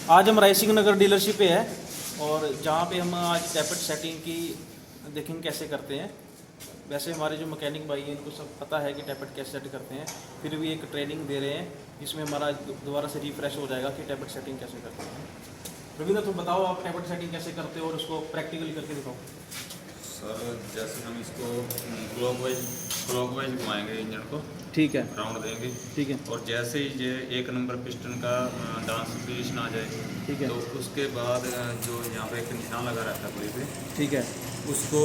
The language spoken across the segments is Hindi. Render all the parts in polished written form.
आज हम रायसिंह नगर डीलरशिप पे है और जहाँ पे हम आज टैपेट सेटिंग की देखेंगे कैसे करते हैं। वैसे हमारे जो मैकेनिक भाई हैं इनको सब पता है कि टैपेट कैसे सेट करते हैं, फिर भी एक ट्रेनिंग दे रहे हैं जिसमें हमारा दोबारा से रिफ्रेश हो जाएगा कि टैपेट सेटिंग कैसे करते हैं। रविंद्र तुम बताओ आप टैपेट सेटिंग कैसे करते हो और उसको प्रैक्टिकली करके दिखाओ। सर जैसे हम इसको क्लॉकवाइज घुमाएंगे इंजन को, ठीक है, राउंड देंगे, ठीक है, और जैसे ही ये 1 नंबर पिस्टन का डांस पोजीशन आ जाए, ठीक है, तो उसके बाद जो यहाँ पे एक निशान लगा रहता है पुली पे, ठीक है। उसको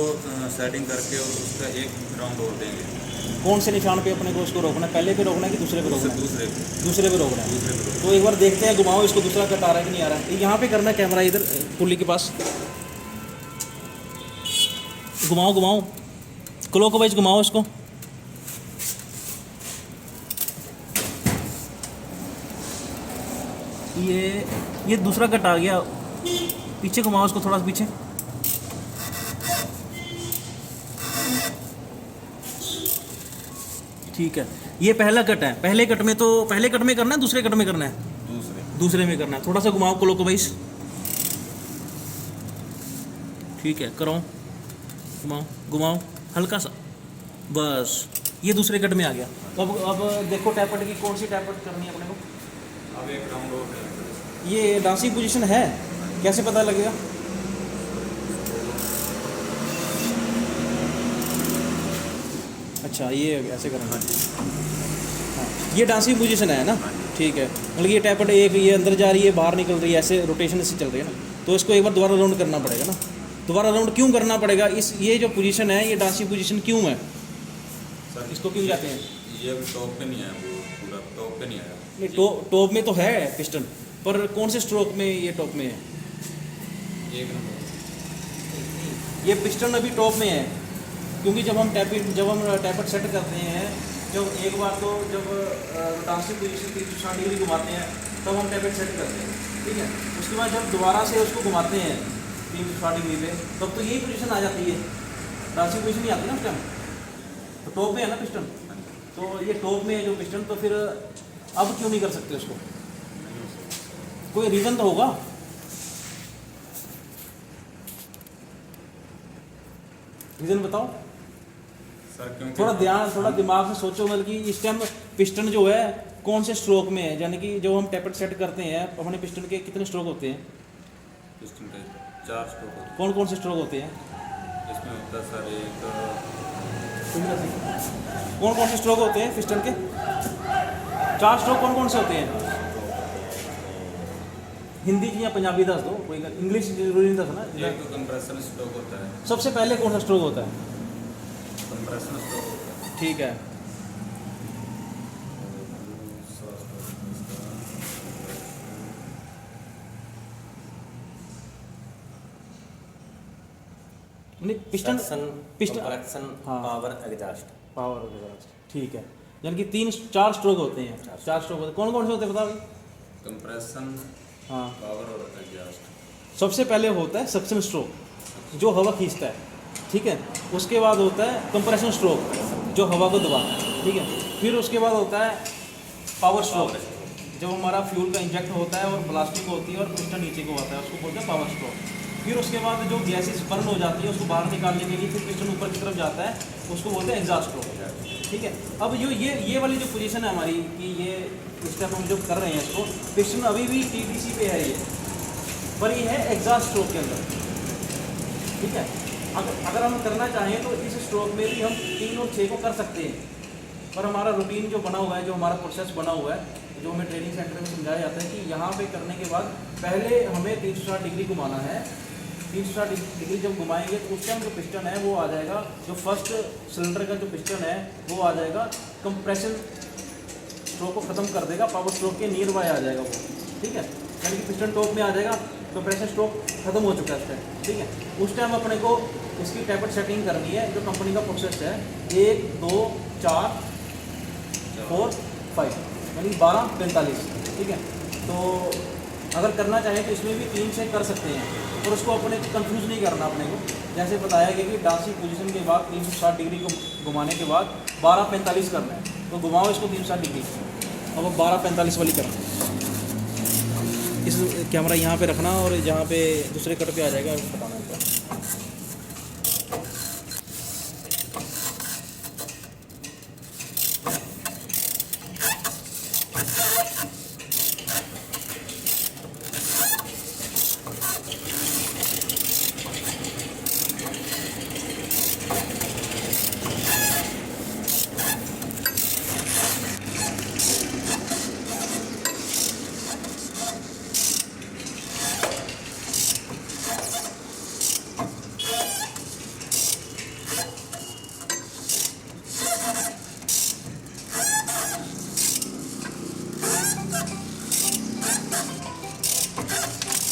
सेटिंग करके और उसका एक राउंड और देंगे। कौन से निशान पे अपने को उसको रोकना है, पहले पे रोकना है कि दूसरे पे रोकना है? दूसरे पे रोकना है। तो एक बार देखते हैं, घुमाओ इसको, दूसरा कट आ रहा है कि नहीं आ रहा है। यहाँ पे करना है कैमरा, इधर पुली के पास घुमाओ, घुमाओ क्लॉकवाइज घुमाओ इसको। ये दूसरा कट आ गया, पीछे घुमाओ उसको, थोड़ा सा पीछे। ठीक है, ये पहला कट है। पहले कट में करना है, दूसरे कट में करना है? दूसरे में करना है। थोड़ा सा घुमाओ क्लॉकवाइज। ठीक है, करो, घुमाओ, घुमाओ हल्का सा, बस ये दूसरे कट में आ गया। तो अब देखो टैपेट की कौन सी टैपेट करनी है अपने को। अब एक राउंड और देंगे। ये डांसिंग पोजीशन है, कैसे पता लगेगा? अच्छा, ये ऐसे करना है। हाँ, ये डांसिंग पोजीशन है ना? ठीक है, मतलब ये टैपेट एक ये अंदर जा रही है, बाहर निकल रही है, ऐसे रोटेशन से चल रही है ना। तो इसको एक बार दोबारा राउंड करना पड़ेगा ना। दोबारा राउंड क्यों करना पड़ेगा? ये जो पोजीशन है, ये डांसिंग पोजीशन क्यों है? सर इसको क्यों जाते हैं? ये अभी टॉप पे नहीं आया, पूरा टॉप पे नहीं आया। नहीं, टॉप में तो है पिस्टन, पर कौन से स्ट्रोक में ये टॉप में है? 1 नंबर ये पिस्टन अभी टॉप में है, क्योंकि जब हम टैपेट सेट करते हैं, जब एक बार तो जब डांसिंग पोजीशन 360 डिग्री घुमाते हैं तब हम टैपेट सेट करते हैं, ठीक है। उसके बाद जब दोबारा से उसको घुमाते हैं 360 डिग्री पे, तब तो यही पोजीशन आ जाती है, डांसिंग पोजीशन नहीं आती ना उस टाइम। तो टॉप में है ना पिस्टन, तो ये टॉप में है जो पिस्टन, तो फिर अब क्यों नहीं कर सकते उसको? कोई रीज़न तो होगा। रीज़न बताओ सर, क्योंकि थोड़ा दिमाग से सोचो। मतलब कि इस टाइम पिस्टन जो है कौन से स्ट्रोक में है, यानी कि जब हम टैपेट सेट करते हैं अपने पिस्टन के कितने स्ट्रोक होते हैं? पिस्टन के 4 स्ट्रोक होते हैं। कौन कौन से स्ट्रोक होते हैं? इसमें होता है सर एक, कौन कौन से स्ट्रोक होते हैं पिस्टन के? 4 स्ट्रोक कौन कौन से होते हैं? हिंदी या पंजाबी दस दो, कोई इंग्लिश जरूरी नहीं दसना। एक कंप्रेशन स्ट्रोक होता है। सबसे पहले कौन सा स्ट्रोक होता है? कंप्रेशन स्ट्रोक होता है। ठीक है, नहीं पिस्टन कंप्रेशन, हाँ, पावर, एग्जॉस्ट। पावर वगैरह, ठीक है। यानी कि 4 स्ट्रोक होते हैं। 4 स्ट्रोक होते हैं। कौन कौन से होते हैं बताओ भाई? कंप्रेशन, हाँ, पावर और एग्जॉस्ट। सबसे पहले होता है सक्शन स्ट्रोक, जो हवा खींचता है, ठीक है। उसके बाद होता है कंप्रेशन स्ट्रोक, जो हवा को दबाता है, ठीक है। फिर उसके बाद होता है पावर स्ट्रोक, जब हमारा फ्यूल का इंजेक्ट होता है और ब्लास्टिंग होती है और पिस्टन नीचे को आता है, उसको बोलते हैं पावर स्ट्रोक। फिर उसके बाद जो गैसेस बर्न हो जाती है उसको बाहर निकालने के लिए फिर पिस्टन ऊपर की तरफ जाता है, उसको बोलते हैं एग्जॉस्ट स्ट्रोक, ठीक है। अब ये वाली जो पोजीशन है हमारी कि ये स्टेप हम जो कर रहे हैं इसको, पिस्टन अभी भी TDC पे है ये, पर ये है एग्जॉस्ट स्ट्रोक के अंदर, ठीक है। अगर हम करना चाहें तो इस स्ट्रोक में भी हम 3 और 6 को कर सकते हैं, पर हमारा रूटीन जो बना हुआ है, जो हमारा प्रोसेस बना हुआ है, जो हमें ट्रेनिंग सेंटर में समझाया जाता है कि यहाँ पे करने के बाद पहले हमें 360 डिग्री घुमाना है। 360 डिग्री जब घुमाएंगे तो उस टाइम जो पिस्टन है वो आ जाएगा, जो फर्स्ट सिलेंडर का जो पिस्टन है वो आ जाएगा, कंप्रेशन स्ट्रोक को ख़त्म कर देगा, पावर स्ट्रोक के नियर बाय आ जाएगा वो, ठीक है। यानी कि पिस्टन टॉप में आ जाएगा, कंप्रेशन स्ट्रोक खत्म हो चुका है उस टाइम, ठीक है। उस टाइम अपने को इसकी टैपेट सेटिंग करनी है, जो कंपनी का प्रोसेस है 1 2 4 4 5, यानी 12 45, ठीक है। तो अगर करना चाहें तो इसमें भी 3 से कर सकते हैं, और उसको अपने कंफ्यूज नहीं करना अपने को। जैसे बताया गया कि डांसिंग पोजीशन के बाद 360 डिग्री को घुमाने के बाद 12:45 करना है, तो घुमाओ इसको 360 डिग्री। अब 12:45 वाली करना। इस कैमरा यहाँ पे रखना और जहाँ पे दूसरे कट पे आ जाएगा बताना है।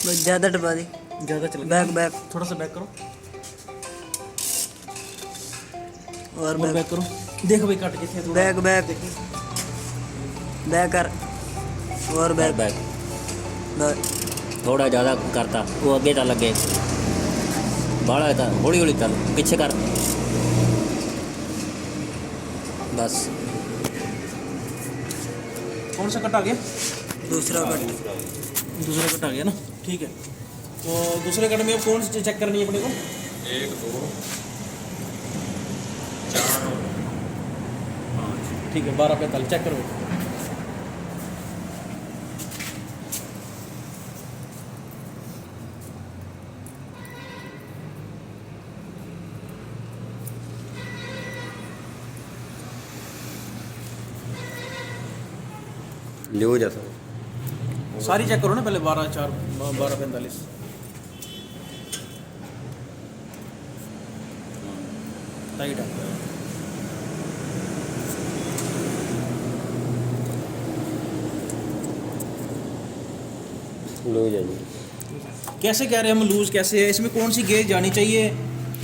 बस ज़्यादा दबा दी। ज़्यादा चल बैक बैक थोड़ा सा बैक करो और और बैक बैक करो। देखो भाई कट के थे थोड़ा बैक बैक बैक कर और बैक बैक बस थोड़ा ज़्यादा करता वो अगे चल लगे बाड़ा था हौली हौली चल पीछे कर बस कौन सा कट आ गया? दूसरा कट दूसरा कट आ गया ना, ठीक है। तो दूसरे कट में अब कौन सी चेक करनी है अपने को? 1 2 4 5। ठीक है 12-45 चेक करो। लियो जैसा सारी चेक करो ना पहले 12-4 12-45 टाइट है। लूज है जी कैसे कह रहे हैं हम लूज कैसे है? इसमें कौन सी गेज जानी चाहिए?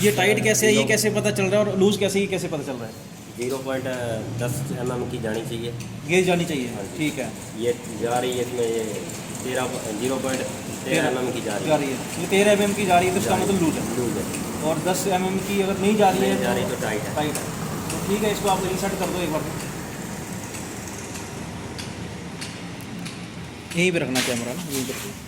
ये टाइट कैसे है? ये कैसे पता चल रहा है? और लूज कैसे, ये कैसे पता चल रहा है? 0.10 mm की जानी चाहिए गेज जानी चाहिए, ठीक है। ये जा रही है इसमें ये 0.13 mm की जा जा रही है, ये 13 mm की जा रही है तो इसका मतलब लूज है। लूज है और 10 mm की अगर नहीं जा रही है नहीं जा रही तो टाइट है। टाइट है। तो ठीक है, इसको आप रीसेट कर दो एक बार। यहीं पे रखना कैमरा ना, यहीं पे।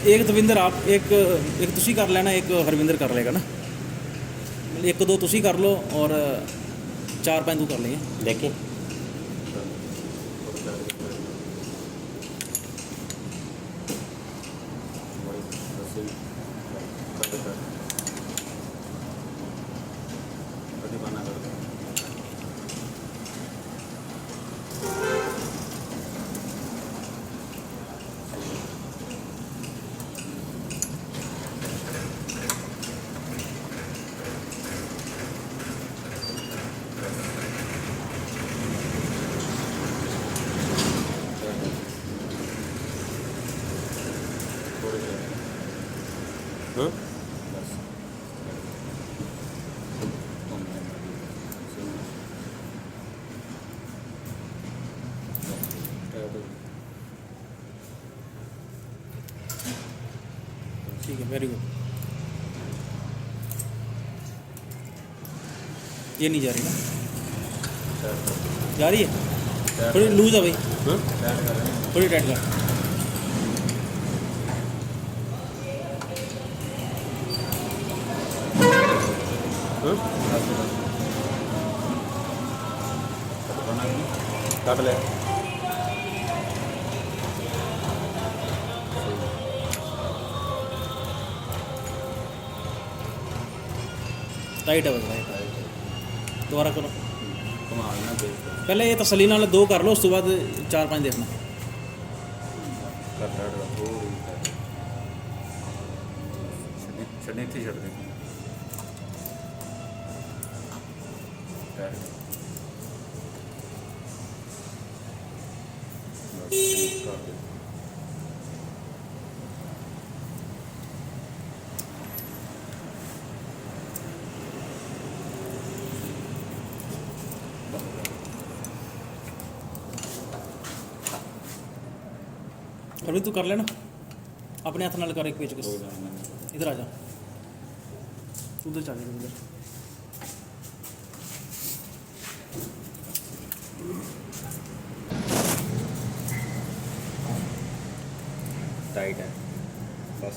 एक दविंਦਰ आप एक तुसी कर लेना, एक हरविंदर कर लेगा ना। एक दो तुसी कर लो और 4-5 तू कर लेंगे। देखें ठीक है, वेरी गुड। ये नहीं जा रही ना, जा रही है? थोड़ी लूज है भाई, थोड़ी टाइट कर। काट ले टाइट है बस, टाइट है। दोबारा करो। कमाल ना पहले ये तसली नाल 2 कर लो, उस तो बाद 4-5 देखना। कर टाइट का थोड़ी छड़नी थी छड़ दे टाइट कर दे अभी तू कर लेना अपने हाथ नाल कर एक पेचकस इधर आ जा उधर चल जा उधर टाइट है बस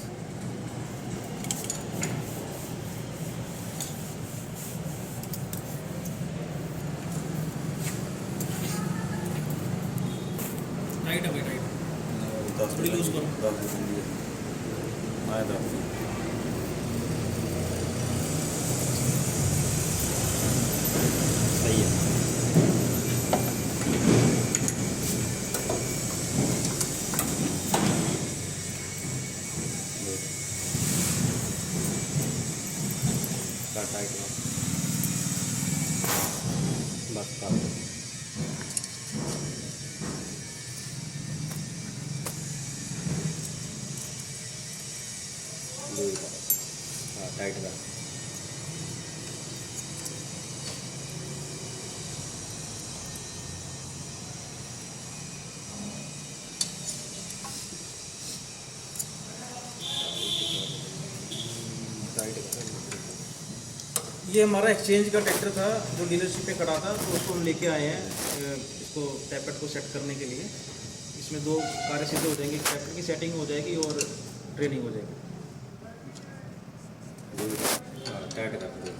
टाइट है भाई टाइट थोड़ी लूज करो। आया 10 सही है। टाइट बस कर दो। हाँ टाइट कर ये हमारा एक्सचेंज का ट्रैक्टर था जो डीलरशिप पे खड़ा था, तो उसको हम लेके आए हैं इसको टैपेट को सेट करने के लिए। इसमें 2 कार्य सिद्ध हो जाएंगे, ट्रैक्टर की सेटिंग हो जाएगी और ट्रेनिंग हो जाएगी। हाँ टाइट कर दो।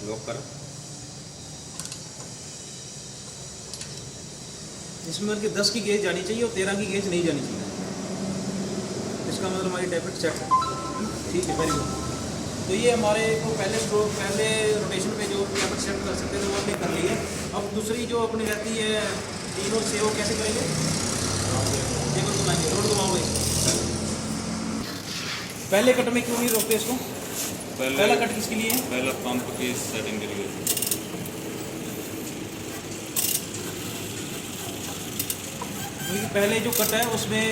लॉक कर इसमें मतलब कि 10 की गेज जानी चाहिए और 13 की गेज नहीं जानी चाहिए। इसका मतलब हमारी टैपेट सेट है। ठीक है, वेरी गुड। तो ये हमारे को पहले रोटेशन पे जो टैपेट सेट कर सकते थे वो हमने कर ली है। अब दूसरी जो अपनी रहती है तीनों से, वो कैसे करेंगे? देखो घुमाएंगे, रोड घुमाओगे। पहले कट में क्यों नहीं रोकते इसको? पहला कट किसके लिए है? पहला पंप की सेटिंग के लिए क्योंकि पहले जो कट है उसमें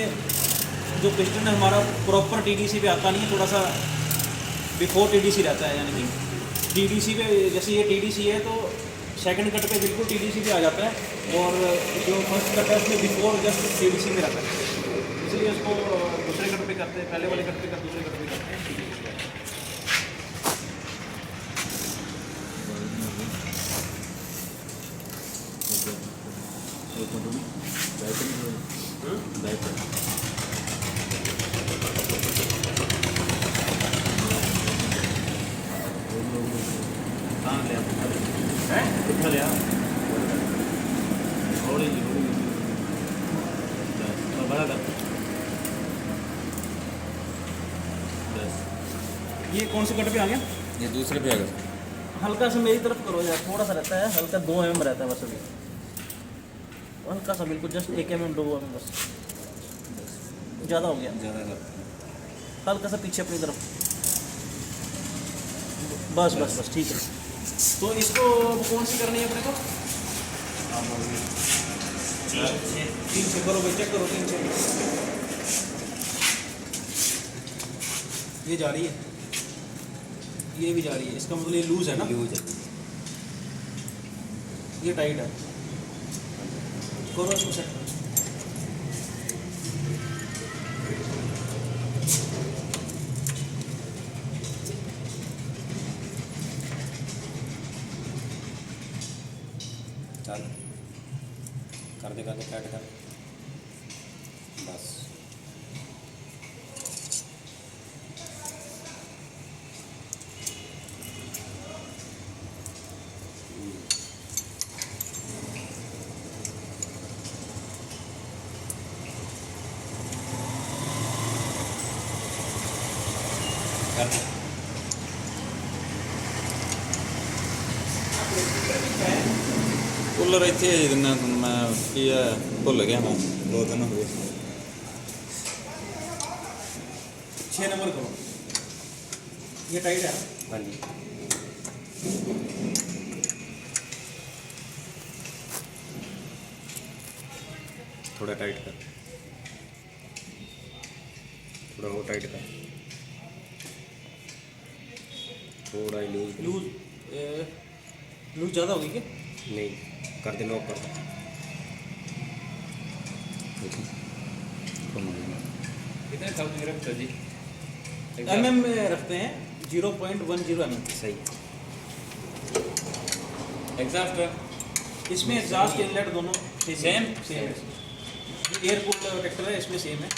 जो पिस्टन है हमारा प्रॉपर टीडीसी पे आता नहीं है, थोड़ा सा बिफोर टीडीसी रहता है। यानी कि टीडीसी पे, जैसे ये टीडीसी है तो सेकंड कट पे बिल्कुल टीडीसी पे आ जाता है, और जो फर्स्ट कट है उसमें बिफोर जस्ट टीडीसी में रहता है। इसलिए उसको दूसरे कट पे करते हैं, पहले वाले कट पे कर, दूसरे कट पे करते हैं। ये कौन से कट पे आ गया? ये दूसरे पे आ गया। हल्का सा मेरी तरफ करो यार, थोड़ा सा रहता है, हल्का 2 mm रहता है बस अभी, हल्का सा बिल्कुल जस्ट 1 mm 2 mm बस, ज़्यादा हो गया। ज़्यादा हल्का सा पीछे अपनी तरफ, बस बस बस ठीक है। तो इसको कौन सी करनी है अपने को? 3 से करो भाई, चेक करो 3 से। ये जा रही है, ये भी जा रही है, इसका मतलब ये लूज है ना? यूज है। ये टाइट है, करो इसको सेट। चल कर दे टाइट कर बस। कर ਕੂਲਰ ਇੱਥੇ ਹੀ ਦਿੰਦਾ ਤੁਹਾਨੂੰ ਮੈਂ ਕੀ ਹੈ ਭੁੱਲ ਗਿਆ ਮੈਂ 2 ਦਿਨ ਹੋ ਗਏ 6 नंबर करो, ये टाइट है। हाँ जी थोड़ा टाइट कर, थोड़ा वो टाइट कर, थोड़ा ही लूज लूज लूज ज़्यादा होगी क्या? नहीं कर दे, लॉक कर दे। कितने साल में रखते जी? mm में रखते हैं 0.10 mm। सही एग्जॉस्ट इसमें एग्जॉस्ट इनलेट दोनों सेम? सेम है। एयर कूल ट्रैक्टर है, इसमें सेम है।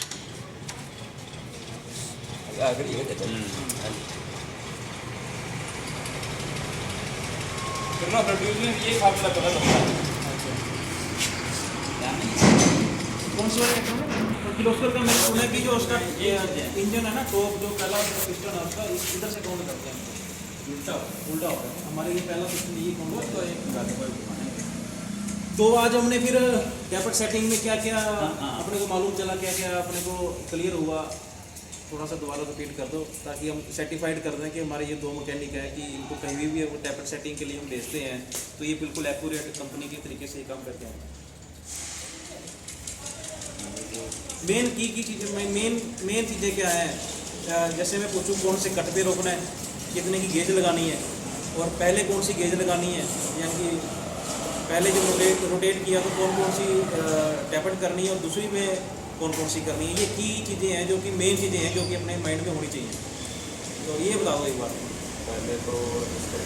आगे ये कहते हैं। फिर ना प्रोड्यूस में ये फार्मूला पता लगता है। कौन सी वाला ट्रैक्टर है? किर्लोस्कर का मैंने सुना है कि जो उसका इंजन है ना, टॉप जो पहला पिस्टन है उसका इधर से काउंट करते हैं, उल्टा उल्टा होता है। हमारे ये पहला पिस्टन ये काउंट होता है। तो आज हमने फिर कैपेट सेटिंग में क्या क्या अपने को मालूम चला, क्या क्या अपने को क्लियर हुआ, थोड़ा सा दोबारा रिपीट कर दो ताकि हम सर्टिफाइड कर दें कि हमारे ये 2 मैकेनिक है कि इनको कहीं भी वो टैपेट सेटिंग के लिए हम भेजते हैं तो ये बिल्कुल एक्यूरेट कंपनी के तरीके से ये काम करते हैं। मेन की चीज़ें मेन चीज़ें क्या हैं, जैसे मैं पूछूं कौन से कट पे रोकना है, कितने की गेज लगानी है, और पहले कौन सी गेज लगानी है, यानी कि पहले जब रोटेट किया तो कौन कौन सी टैपेट करनी है और दूसरी में कौन कौन सी करनी है। ये की चीज़ें हैं जो कि मेन चीज़ें हैं जो कि अपने माइंड में होनी चाहिए। तो ये बताओ एक बार। पहले तो इसको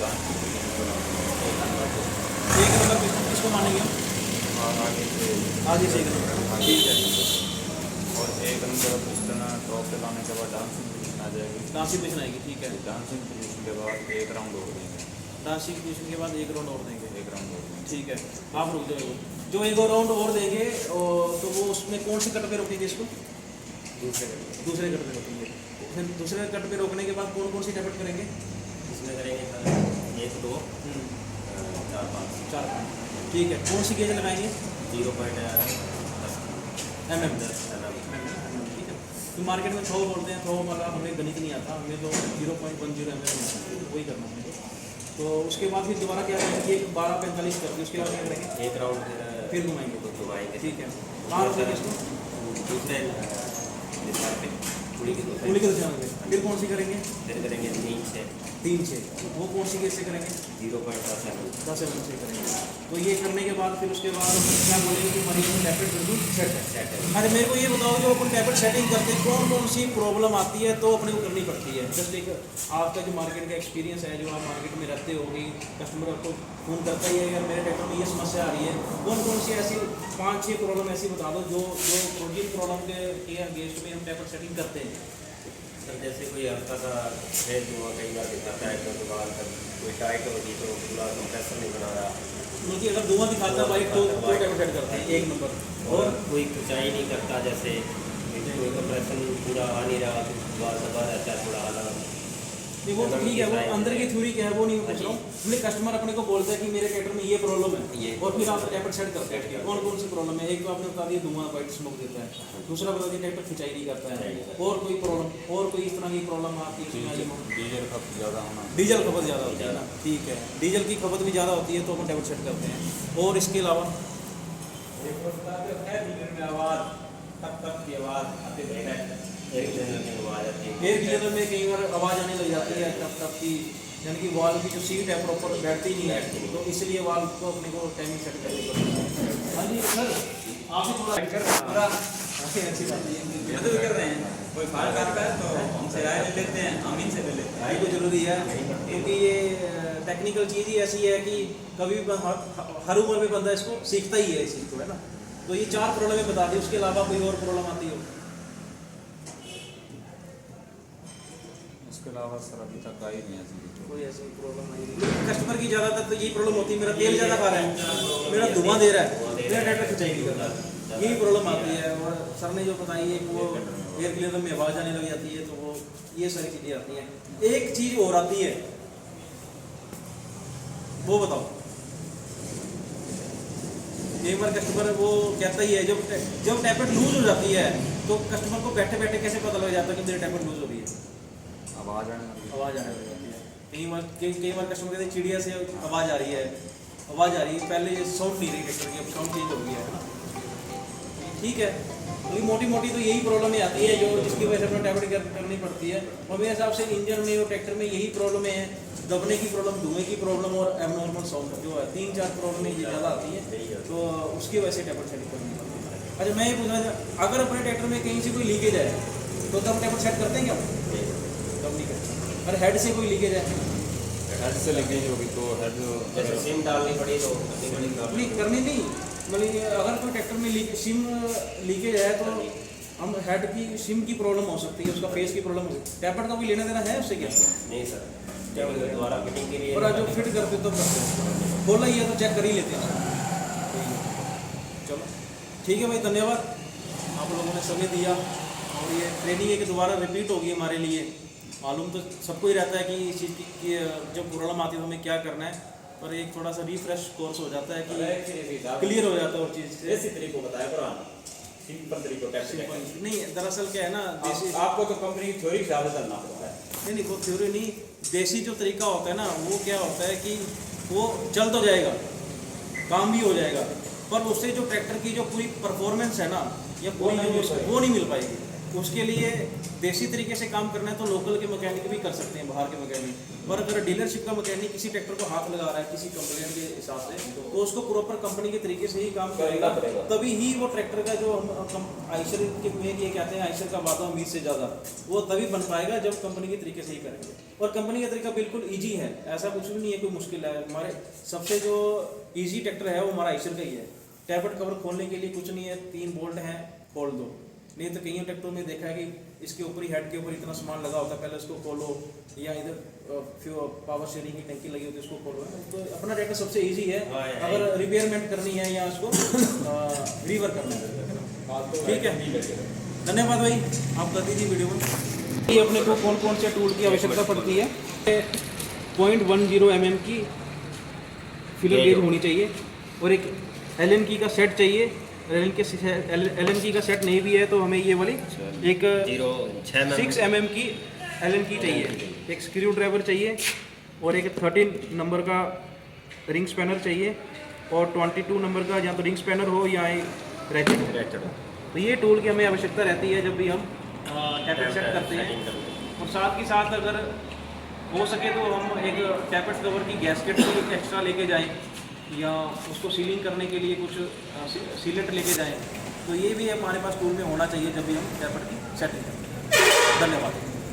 एक नंबर किसको मानेंगे? आगे से एक नंबर, ठीक है। और 1 नंबर पिस्टन टॉप पे लाने के बाद डांसिंग पोजीशन आ जाएगी। डांसिंग पोजीशन आएगी, ठीक है। डांसिंग पोजीशन के बाद 1 राउंड और देंगे। डांसिंग पोजीशन के बाद 1 राउंड और देंगे, 1 राउंड और देंगे। ठीक है। आप रुक जाओ, जो 1 और राउंड और देंगे तो वो उसमें कौन से कट पे रोकेंगे इसको? दूसरे कट पे रोकेंगे। फिर दूसरे कट पे रोकने के बाद कौन कौन सी टैपेट करेंगे? इसमें करेंगे 1 2 4 5 4, ठीक है। कौन सी गेज लगाएंगे? 0.10 mm, ठीक है। तो मार्केट में थ्रो बोलते हैं, थ्रो वाला हमें गणित नहीं आता, हमें तो 0.10 mm वही करना है। तो उसके बाद फिर दोबारा क्या करेंगे? 12:45 करके उसके बाद क्या करेंगे? 1 राउंड फिर घुमाएंगे, तो घुमाएंगे। ठीक है। कहाँ रोकेंगे इसको? दूसरे दिशा पे पुली की पुली के दिशा में। फिर कौन सी करेंगे? फिर करेंगे 3 से 3 से। वो कौन सी गेज से करेंगे? 0.10 10 mm से करेंगे। तो ये करने के बाद फिर उसके बाद हम क्या बोलेंगे कि हमारी टैपेट बिल्कुल सेट है। सेट है। अरे मेरे को ये बताओ, जो अपन टैपेट सेटिंग करते हैं कौन कौन सी प्रॉब्लम आती है तो अपने को करनी पड़ती है? जस्ट एक आपका जो मार्केट का एक्सपीरियंस है, जो आप मार्केट में रहते होगी, कस्टमर आपको फ़ोन करता ही है यार मेरे ट्रैक्टर में ये समस्या आ रही है, कौन कौन सी ऐसी 5-6 प्रॉब्लम ऐसी बता दो जो जिन प्रॉब्लम के अगेंस्ट में हम टैपेट सेटिंग करते हैं। सर जैसे कोई हल्का सा फेज हुआ, कई बार दिखाता है तो दोबारा कोई टाइट होगी तो पूरा कंप्रेसर नहीं बना रहा, क्योंकि अगर धुआं दिखाता है बाइक तो टैपेट सेट करते हैं 1 नंबर। और कोई खिंचाई नहीं करता, जैसे कोई कंप्रेशन पूरा आ नहीं रहा तो बार दबा रहता है थोड़ा अलग। नहीं वो तो ठीक है, वो अंदर की थ्योरी क्या है वो नहीं पूछ रहा हूँ। अपने कस्टमर अपने को बोलता है कि मेरे ट्रैक्टर में ये प्रॉब्लम है, और फिर आप टैपेट सेट करते हैं। कौन कौन सी प्रॉब्लम है? एक तो आपने बता दिया धुआं, वाइट स्मोक देता है। दूसरा बता दिया ट्रैक्टर खिंचाई नहीं करता है। और कोई प्रॉब्लम, और कोई इस तरह की प्रॉब्लम आपकी? डीजल खपत ज़्यादा होना, डीजल खपत ज़्यादा होती है ना, ठीक है। डीजल की खपत भी ज़्यादा होती है तो अपन टैपेट सेट करते हैं। और इसके अलावा आवाज़ तब की आवाज़ आती है। एक जनरल में आवाज़ आती है। एयर क्लीनर में कई बार आवाज़ आने लग जाती है टप की, यानी कि वाल्व की जो सीट है प्रॉपर बैठती नहीं है, तो इसलिए वाल्व को अपने को टाइमिंग सेट करनी पड़ती है। हाँ जी सर, आप भी थोड़ा पूरा अच्छी बात है, मदद कर रहे हैं। कोई फाल्ट आता है तो हमसे राय ले लेते हैं, हम इनसे ले लेते हैं। राय तो जरूरी है, क्योंकि ये टेक्निकल चीज़ ही ऐसी है कि कभी भी हर उम्र में बंदा इसको सीखता ही है इस चीज़ को, है ना। तो ये 4 प्रॉब्लम बता दी, उसके अलावा कोई और प्रॉब्लम आती हो? उसके अलावा सर अभी तक आई नहीं है कोई ऐसी प्रॉब्लम आई नहीं। कस्टमर की ज़्यादातर तो यही प्रॉब्लम होती है, मेरा तेल ज़्यादा खा रहा है, मेरा धुआं दे रहा है, मेरा ट्रैक्टर खिंचाई नहीं करता, यही प्रॉब्लम आती है। और सर ने जो बताई है वो एयर क्लीनर में आवाज़ आने लग जाती है, तो वो ये सारी चीज़ें आती हैं। एक चीज़ और आती है, वो बताओ। कई बार कस्टमर वो कहता ही है, जब टैबलेट लूज हो जाती है तो कस्टमर को बैठे बैठे कैसे पता लग जाता है कि मेरी टैबलेट लूज हो रही है, आवाज़ आने लगी। आवाज़ आने लग जाती है। कई बार कस्टमर कहते हैं चिड़िया से आवाज़ आ रही है, आवाज़ आ रही है, पहले ये साउंड नहीं रही ट्रैक्टर की, अब साउंड चेंज हो गया है ना। ठीक है, तो ये मोटी मोटी तो यही प्रॉब्लम आती है जो जिसकी वजह से अपना टैबलेट करनी पड़ती है। और मेरे हिसाब से इंजन में और ट्रैक्टर में यही प्रॉब्लम है, दबने की प्रॉब्लम, धुएं की प्रॉब्लम और एबनॉर्मल साउंड जो है, 3-4 प्रॉब्लम ज़्यादा आती है, तो उसकी वजह से टैबलेट सेट करनी पड़ती है। अच्छा, मैं ये पूछना चाहता, अगर अपने ट्रैक्टर में कहीं से कोई लीकेज है तो तब टैबलेट सेट करते हैं क्या? तब नहीं करते। अगर हेड से कोई लीकेज है, हेड से लीकेज होगी तो हेड जैसे सिम डालनी पड़ी तो नहीं करनी नहीं, मतलब अगर कोई ट्रैक्टर में सिम लीकेज है तो हम हेड की सिम की प्रॉब्लम हो सकती है, उसका फेस की प्रॉब्लम हो सकती है, टैबलेट का कोई लेना देना है उससे क्या? नहीं सर, जब दोबारा फिटिंग के लिए और जो फिट करते तो करते हैं, खोला ही है तो चेक कर ही लेते हैं। चलो ठीक है भाई, धन्यवाद, आप लोगों ने समय दिया। और ये ट्रेनिंग है कि दोबारा रिपीट होगी हमारे लिए। मालूम तो सबको ही रहता है कि इस चीज़ की जब प्रॉब्लम आती है तो हमें क्या करना है, पर एक थोड़ा सा रिफ्रेश कोर्स हो जाता है कि क्लियर हो जाता है और चीज़ से। ऐसी तरीको बताया पुराना सिंपल तरीको टैक्स नहीं, दरअसल क्या है ना, देसी आपको तो कंपनी की थ्योरी के हिसाब से चलना पड़ता है। नहीं वो थ्योरी नहीं, देसी जो तरीका होता है ना, वो क्या होता है कि वो चल तो जाएगा, काम भी हो जाएगा, पर उससे जो ट्रैक्टर की जो पूरी परफॉर्मेंस है ना, या पूरी वो नहीं मिल पाएगी। उसके लिए देसी तरीके से काम करना है तो लोकल के मैकेनिक भी कर सकते हैं, बाहर के मैकेनिक। पर अगर डीलरशिप का मैकेनिक किसी ट्रैक्टर को हाथ लगा रहा है किसी कंप्लेंट के हिसाब से, तो उसको प्रॉपर कंपनी के तरीके से ही काम करेगा, तभी ही वो ट्रैक्टर का जो हम आइशर के में ये कहते हैं, आइशर का वादा उम्मीद से ज़्यादा, वो तभी बन पाएगा जब कंपनी के तरीके से ही करेंगे। और कंपनी का तरीका बिल्कुल ईजी है, ऐसा कुछ भी नहीं है कोई मुश्किल है। हमारे सबसे जो ईजी ट्रैक्टर है वो हमारा आइशर का ही है। टैबलेट कवर खोलने के लिए कुछ नहीं है, 3 बोल्ट हैं, खोल दो। नहीं तो कई ट्रैक्टरों में देखा है कि इसके ऊपर ही, हेड के ऊपर इतना सामान लगा होता है, पहले उसको खोलो, या इधर पावर शेयरिंग की टंकी लगी होती है उसको खोलो। तो अपना ट्रैक्टर सबसे इजी है अगर रिपेयरमेंट करनी है या उसको रिवर करना है। ठीक है, धन्यवाद भाई, आप कर दीजिए वीडियो में। ये अपने को कौन कौन से टूल की आवश्यकता पड़ती है? 0.10 mm की फिलर गेज होनी चाहिए, और एक एलन की का सेट चाहिए। एलन की का सेट नहीं भी है तो हमें ये वाली एक 6 mm की एलन की चाहिए, एक स्क्रू ड्राइवर चाहिए, और एक 13 नंबर का रिंग स्पैनर चाहिए, और 22 नंबर का या तो रिंग स्पैनर हो या रेचेट। तो ये टूल की हमें आवश्यकता रहती है जब भी हम टैबलेट सेट करते हैं। और साथ ही साथ अगर हो सके तो हम एक टैबलेट कवर की गैस्केट भी एक्स्ट्रा लेके जाएं, या उसको सीलिंग करने के लिए कुछ सीलेंट लेके जाएं। तो ये भी हमारे पास टूल में होना चाहिए जब भी हम टैबलेट की सेटिंग करें। धन्यवाद।